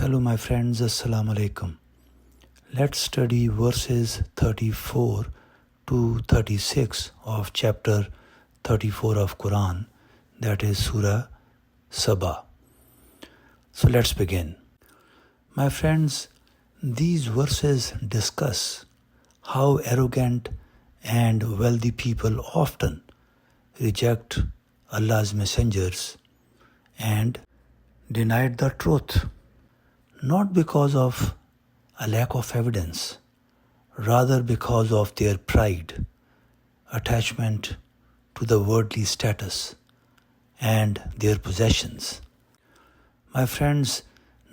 Hello, my friends. Assalamu alaikum. Let's study verses 34 to 36 of chapter 34 of Quran, that is Surah Sabah. So let's begin. My friends, these verses discuss how arrogant and wealthy people often reject Allah's messengers and denied the truth, not because of a lack of evidence, rather because of their pride, attachment to the worldly status, and their possessions. My friends,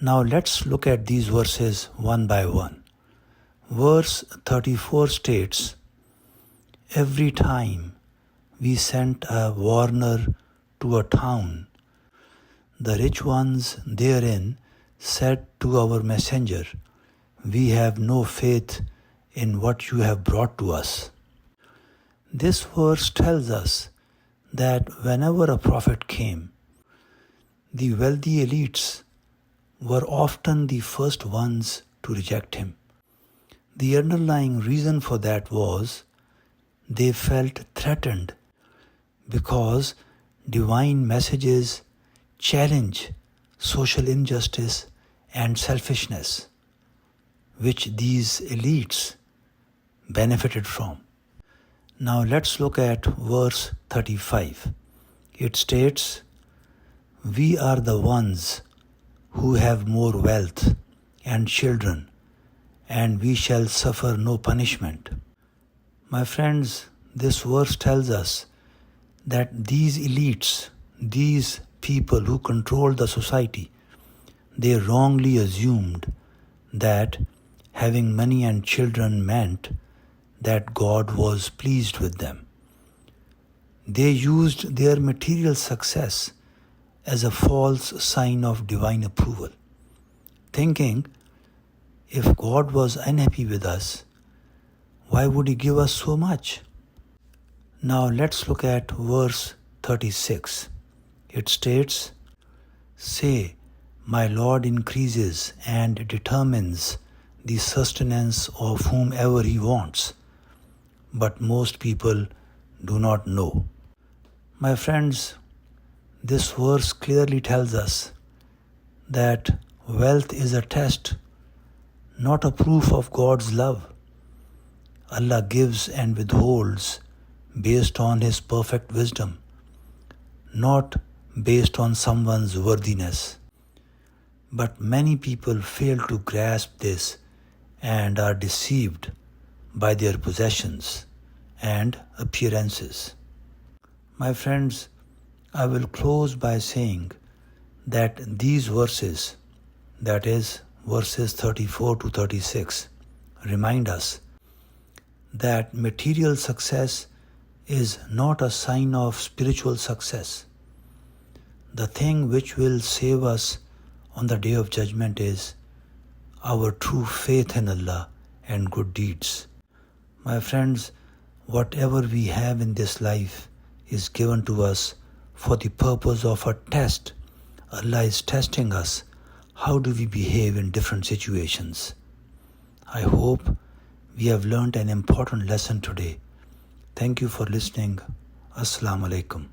now let's look at these verses one by one. Verse 34 states, "Every time we sent a warner to a town, the rich ones therein said to our messenger, 'We have no faith in what you have brought to us.'" This verse tells us that whenever a prophet came, the wealthy elites were often the first ones to reject him. The underlying reason for that was they felt threatened because divine messages challenge social injustice and selfishness, which these elites benefited from. Now let's look at verse 35. It states, "We are the ones who have more wealth and children, and we shall suffer no punishment." My friends, this verse tells us that these elites, these people who control the society, they wrongly assumed that having money and children meant that God was pleased with them. They used their material success as a false sign of divine approval, thinking, if God was unhappy with us, why would He give us so much? Now let's look at verse 36. It states, "Say, my Lord increases and determines the sustenance of whomever He wants, but most people do not know." My friends, this verse clearly tells us that wealth is a test, not a proof of God's love. Allah gives and withholds based on His perfect wisdom, not based on someone's worthiness. But many people fail to grasp this and are deceived by their possessions and appearances. My friends, I will close by saying that these verses, that is verses 34 to 36, remind us that material success is not a sign of spiritual success. The thing which will save us on the day of judgment is our true faith in Allah and good deeds. My friends, whatever we have in this life is given to us for the purpose of a test. Allah is testing us. How do we behave in different situations? I hope we have learned an important lesson today. Thank you for listening. Assalamu alaikum.